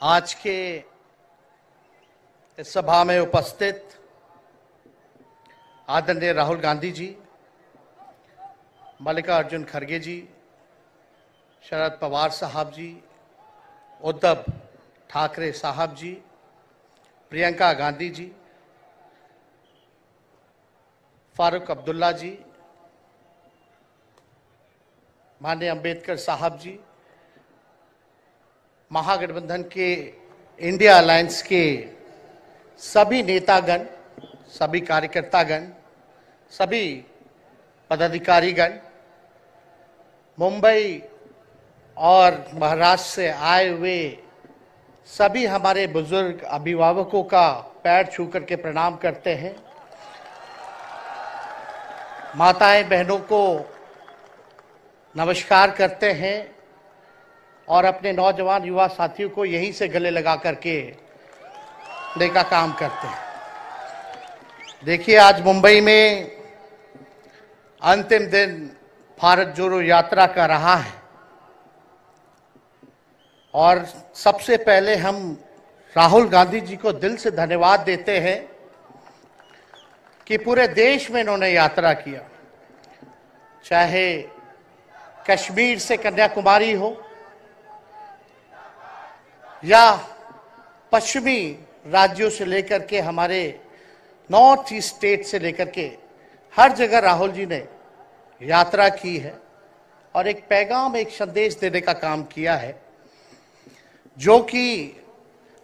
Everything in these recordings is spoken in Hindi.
आज के इस सभा में उपस्थित आदरणीय राहुल गांधी जी, मल्लिकार्जुन खड़गे जी, शरद पवार साहब जी, उद्धव ठाकरे साहब जी, प्रियंका गांधी जी, फारूक अब्दुल्ला जी, माननीय अंबेडकर साहब जी, महागठबंधन के इंडिया अलायंस के सभी नेतागण, सभी कार्यकर्तागण, सभी पदाधिकारीगण, मुंबई और महाराष्ट्र से आए हुए सभी हमारे बुजुर्ग अभिभावकों का पैर छू करके प्रणाम करते हैं। माताएं बहनों को नमस्कार करते हैं और अपने नौजवान युवा साथियों को यहीं से गले लगा करके का काम करते हैं। देखिए, आज मुंबई में अंतिम दिन भारत जोड़ो यात्रा का रहा है और सबसे पहले हम राहुल गांधी जी को दिल से धन्यवाद देते हैं कि पूरे देश में इन्होंने यात्रा किया, चाहे कश्मीर से कन्याकुमारी हो या पश्चिमी राज्यों से लेकर के हमारे नॉर्थ ईस्ट स्टेट से लेकर के हर जगह राहुल जी ने यात्रा की है और एक पैगाम, एक संदेश देने का काम किया है, जो कि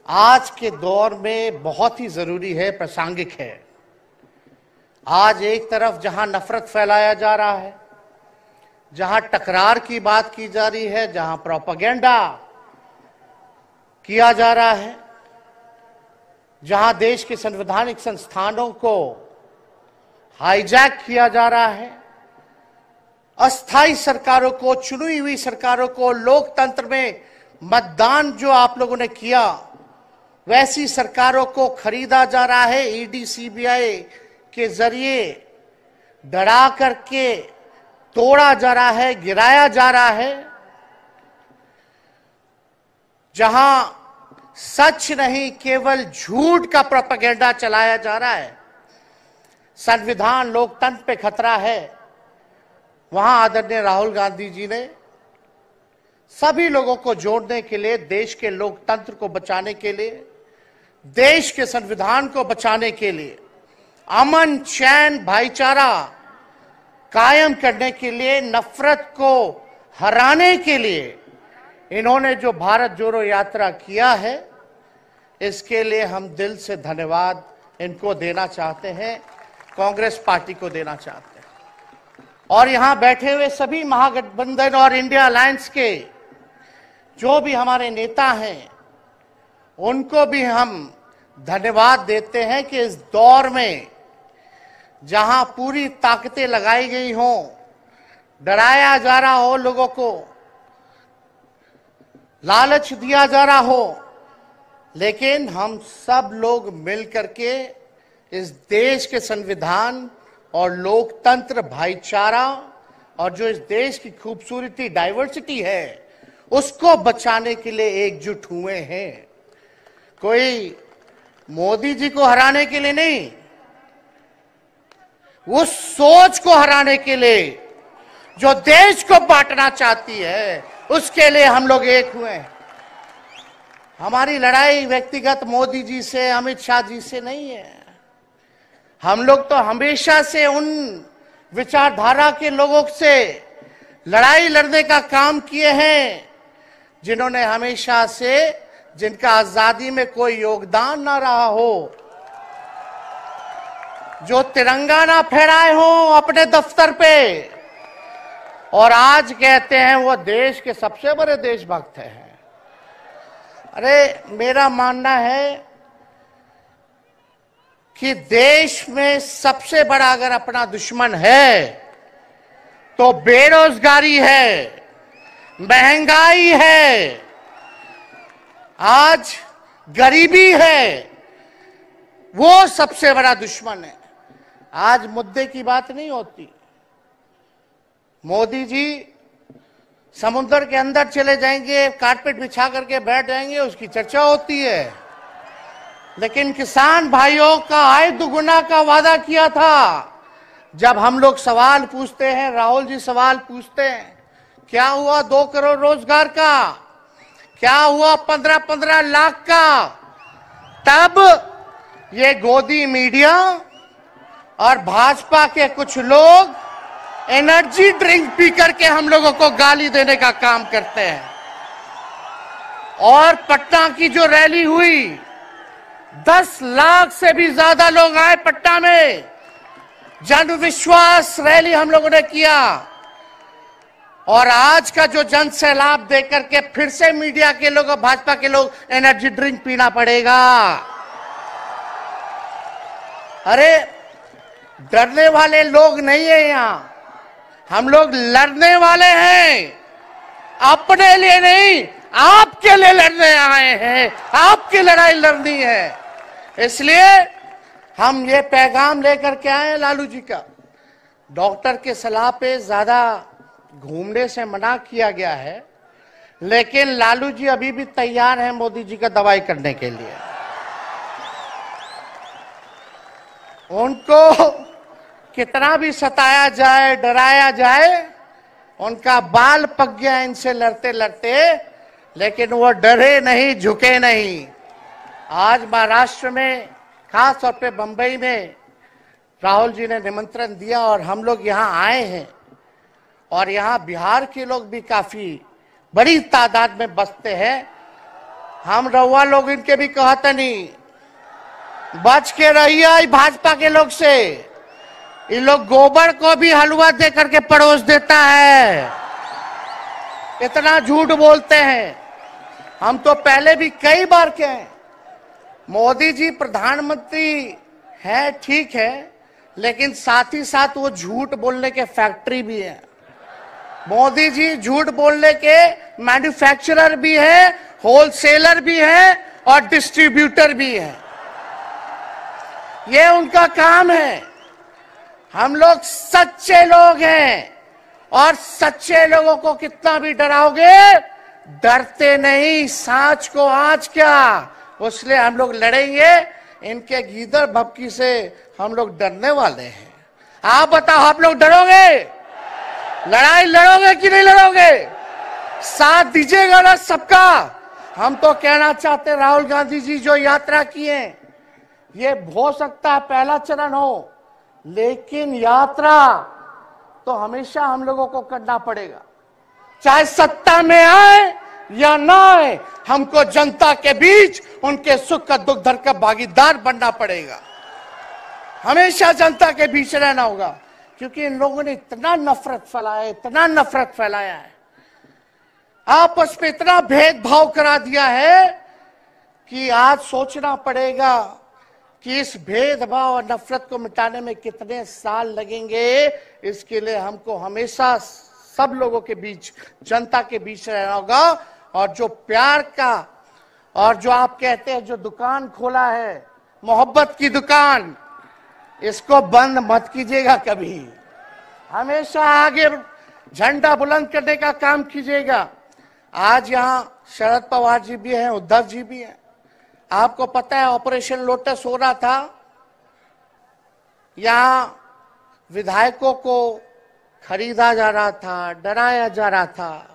आज के दौर में बहुत ही जरूरी है, प्रासंगिक है। आज एक तरफ जहां नफरत फैलाया जा रहा है, जहां टकरार की बात की जा रही है, जहां प्रोपेगेंडा किया जा रहा है, जहां देश के संवैधानिक संस्थानों को हाईजैक किया जा रहा है, अस्थाई सरकारों को, चुनी हुई सरकारों को, लोकतंत्र में मतदान जो आप लोगों ने किया वैसी सरकारों को खरीदा जा रहा है, ईडी सीबीआई के जरिए डरा करके तोड़ा जा रहा है, गिराया जा रहा है। जहां सच नहीं केवल झूठ का प्रोपेगेंडा चलाया जा रहा है, संविधान लोकतंत्र पे खतरा है, वहां आदरणीय राहुल गांधी जी ने सभी लोगों को जोड़ने के लिए, देश के लोकतंत्र को बचाने के लिए, देश के संविधान को बचाने के लिए, अमन चैन भाईचारा कायम करने के लिए, नफरत को हराने के लिए इन्होंने जो भारत जोड़ो यात्रा किया है, इसके लिए हम दिल से धन्यवाद इनको देना चाहते हैं, कांग्रेस पार्टी को देना चाहते हैं। और यहां बैठे हुए सभी महागठबंधन और इंडिया अलायंस के जो भी हमारे नेता हैं, उनको भी हम धन्यवाद देते हैं कि इस दौर में जहां पूरी ताकतें लगाई गई हों, डराया जा रहा हो, लोगों को लालच दिया जा रहा हो, लेकिन हम सब लोग मिल करके इस देश के संविधान और लोकतंत्र, भाईचारा और जो इस देश की खूबसूरती, डाइवर्सिटी है, उसको बचाने के लिए एकजुट हुए हैं। कोई मोदी जी को हराने के लिए नहीं, उस सोच को हराने के लिए जो देश को बांटना चाहती है, उसके लिए हम लोग एक हुए हैं। हमारी लड़ाई व्यक्तिगत मोदी जी से, अमित शाह जी से नहीं है। हम लोग तो हमेशा से उन विचारधारा के लोगों से लड़ाई लड़ने का काम किए हैं जिन्होंने हमेशा से, जिनका आजादी में कोई योगदान ना रहा हो, जो तिरंगा ना फहराए हो अपने दफ्तर पे, और आज कहते हैं वो देश के सबसे बड़े देशभक्त हैं। अरे, मेरा मानना है कि देश में सबसे बड़ा अगर अपना दुश्मन है तो बेरोजगारी है, महंगाई है, आज गरीबी है, वो सबसे बड़ा दुश्मन है। आज मुद्दे की बात नहीं होती। मोदी जी समुद्र के अंदर चले जाएंगे, कारपेट बिछा करके बैठ जाएंगे, उसकी चर्चा होती है। लेकिन किसान भाइयों का आय दुगुना का वादा किया था। जब हम लोग सवाल पूछते हैं, राहुल जी सवाल पूछते हैं, क्या हुआ 2 करोड़ रोजगार का, क्या हुआ 15-15 लाख का, तब ये गोदी मीडिया और भाजपा के कुछ लोग एनर्जी ड्रिंक पी करके हम लोगों को गाली देने का काम करते हैं। और पटना की जो रैली हुई, 10 लाख से भी ज्यादा लोग आए पटना में, जन विश्वास रैली हम लोगों ने किया। और आज का जो जन सैलाब देकर के फिर से मीडिया के लोग और भाजपा के लोग एनर्जी ड्रिंक पीना पड़ेगा। अरे डरने वाले लोग नहीं है यहां, हम लोग लड़ने वाले हैं। अपने लिए नहीं, आपके लिए लड़ने आए हैं, आपकी लड़ाई लड़नी है। इसलिए हम ये पैगाम लेकर के आए हैं लालू जी का। डॉक्टर के सलाह पे ज्यादा घूमने से मना किया गया है, लेकिन लालू जी अभी भी तैयार हैं मोदी जी का दवाई करने के लिए। उनको कितना भी सताया जाए, डराया जाए, उनका बाल पक गया इनसे लड़ते लड़ते, लेकिन वो डरे नहीं, झुके नहीं। आज महाराष्ट्र में, खास तौर पे बंबई में राहुल जी ने निमंत्रण दिया और हम लोग यहाँ आए हैं। और यहाँ बिहार के लोग भी काफी बड़ी तादाद में बसते हैं। हम रउआ लोग इनके भी कहते नहीं, बच के रहिए भाजपा के लोग से। ये लोग गोबर को भी हलवा दे करके परोस देता है, इतना झूठ बोलते हैं। हम तो पहले भी कई बार कहे, मोदी जी प्रधानमंत्री है ठीक है, लेकिन साथ ही साथ वो झूठ बोलने के फैक्ट्री भी है। मोदी जी झूठ बोलने के मैन्युफैक्चरर भी है, होलसेलर भी है और डिस्ट्रीब्यूटर भी है। ये उनका काम है। हम लोग सच्चे लोग हैं और सच्चे लोगों को कितना भी डराओगे, डरते नहीं। सांच को आज क्या, उसलिए हम लोग लड़ेंगे। इनके गीदड़ भपकी से हम लोग डरने वाले हैं। आप बताओ, आप लोग डरोगे? लड़ाई लड़ोगे कि नहीं लड़ोगे? साथ दीजिएगा ना सबका। हम तो कहना चाहते, राहुल गांधी जी जो यात्रा किए, ये हो सकता है पहला चरण हो, लेकिन यात्रा तो हमेशा हम लोगों को करना पड़ेगा। चाहे सत्ता में आए या ना आए, हमको जनता के बीच उनके सुख का दुख दर्द का भागीदार बनना पड़ेगा। हमेशा जनता के बीच रहना होगा, क्योंकि इन लोगों ने इतना नफरत फैलाया, इतना नफरत फैलाया है, आपस में इतना भेदभाव करा दिया है कि आज सोचना पड़ेगा कि इस भेदभाव और नफरत को मिटाने में कितने साल लगेंगे। इसके लिए हमको हमेशा सब लोगों के बीच, जनता के बीच रहना होगा। और जो प्यार का, और जो आप कहते हैं जो दुकान खोला है, मोहब्बत की दुकान, इसको बंद मत कीजिएगा कभी। हमेशा आगे झंडा बुलंद करने का काम कीजिएगा। आज यहाँ शरद पवार जी भी हैं, उद्धव जी भी हैं। आपको पता है ऑपरेशन लोटस हो रहा था, यहां विधायकों को खरीदा जा रहा था, डराया जा रहा था।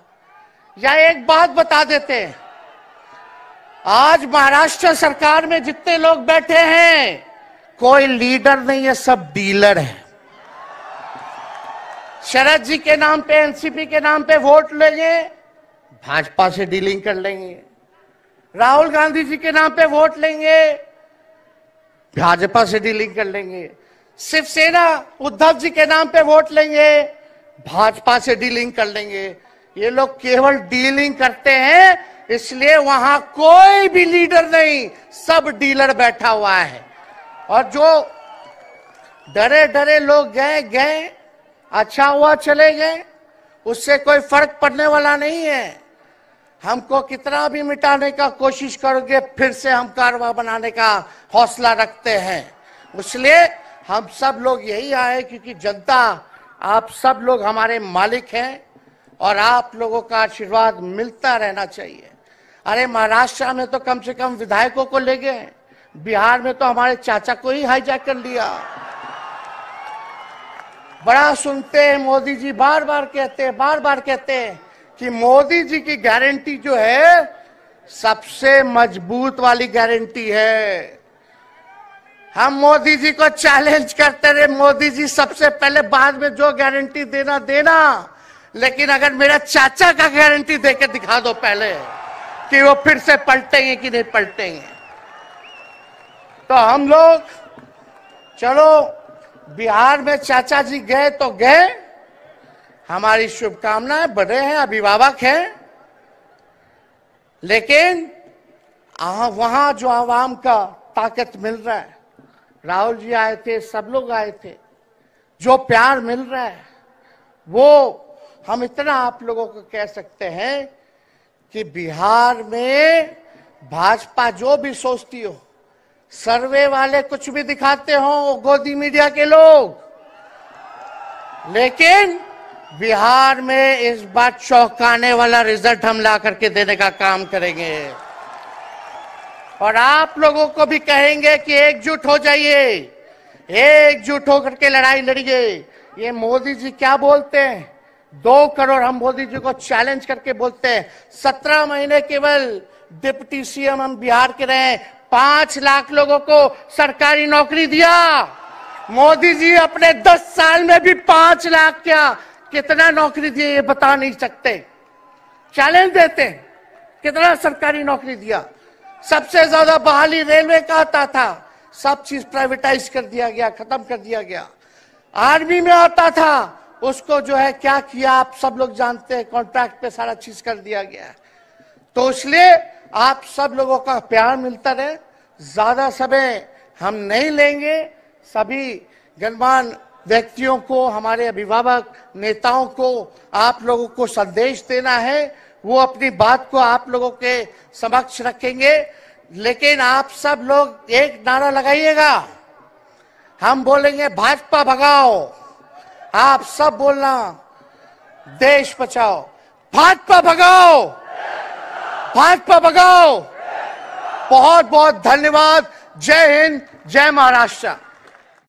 या एक बात बता देते हैं, आज महाराष्ट्र सरकार में जितने लोग बैठे हैं, कोई लीडर नहीं है, सब डीलर है। शरद जी के नाम पे, एनसीपी के नाम पे वोट लेंगे, भाजपा से डीलिंग कर लेंगे। राहुल गांधी जी के नाम पे वोट लेंगे, भाजपा से डीलिंग कर लेंगे। शिवसेना उद्धव जी के नाम पे वोट लेंगे, भाजपा से डीलिंग कर लेंगे। ये लोग केवल डीलिंग करते हैं, इसलिए वहां कोई भी लीडर नहीं, सब डीलर बैठा हुआ है। और जो डरे डरे लोग गए, अच्छा हुआ चले गए, उससे कोई फर्क पड़ने वाला नहीं है। हमको कितना भी मिटाने का कोशिश करोगे, फिर से हम कारवा बनाने का हौसला रखते हैं। इसलिए हम सब लोग यही आए, क्योंकि जनता, आप सब लोग हमारे मालिक हैं। और आप लोगों का आशीर्वाद मिलता रहना चाहिए। अरे महाराष्ट्र में तो कम से कम विधायकों को ले गए, बिहार में तो हमारे चाचा को ही हाईजैक कर लिया। बड़ा सुनते हैं मोदी जी बार बार कहते हैं कि मोदी जी की गारंटी जो है सबसे मजबूत वाली गारंटी है। हम मोदी जी को चैलेंज करते रहे, मोदी जी सबसे पहले, बाद में जो गारंटी देना, लेकिन अगर मेरा चाचा का गारंटी देके दिखा दो पहले कि वो फिर से पलटेंगे कि नहीं पलटेंगे। तो हम लोग चलो बिहार में चाचा जी गए तो गए, हमारी शुभकामनाएं, बड़े हैं, अभिभावक हैं, लेकिन वहां जो आवाम का ताकत मिल रहा है, राहुल जी आए थे, सब लोग आए थे, जो प्यार मिल रहा है वो हम इतना आप लोगों को कह सकते हैं कि बिहार में भाजपा जो भी सोचती हो, सर्वे वाले कुछ भी दिखाते हो, गोदी मीडिया के लोग, लेकिन बिहार में इस बार चौंकाने वाला रिजल्ट हम ला करके देने का काम करेंगे। और आप लोगों को भी कहेंगे कि एकजुट हो जाइए, एकजुट होकर के लड़ाई लड़िए। ये मोदी जी क्या बोलते हैं, 2 करोड़, हम मोदी जी को चैलेंज करके बोलते हैं 17 महीने केवल डिप्टी सीएम हम बिहार के रहे, 5 लाख लोगों को सरकारी नौकरी दिया। मोदी जी अपने 10 साल में भी 5 लाख क्या कितना नौकरी दिए ये बता नहीं सकते। चैलेंज देते हैं कितना सरकारी नौकरी दिया। सबसे ज्यादा बहाली रेलवे का आता था, सब चीज प्राइवेटाइज कर दिया गया, खत्म कर दिया गया। आर्मी में आता था, उसको जो है क्या किया आप सब लोग जानते हैं, कॉन्ट्रैक्ट पे सारा चीज कर दिया गया। तो इसलिए आप सब लोगों का प्यार मिलता रहे। ज्यादा समय हम नहीं लेंगे, सभी गणमान्य व्यक्तियों को, हमारे अभिभावक नेताओं को आप लोगों को संदेश देना है, वो अपनी बात को आप लोगों के समक्ष रखेंगे। लेकिन आप सब लोग एक नारा लगाइएगा, हम बोलेंगे भाजपा भगाओ, आप सब बोलना देश बचाओ, भाजपा भगाओ, भाजपा भगाओ। बहुत बहुत धन्यवाद। जय हिंद, जय महाराष्ट्र।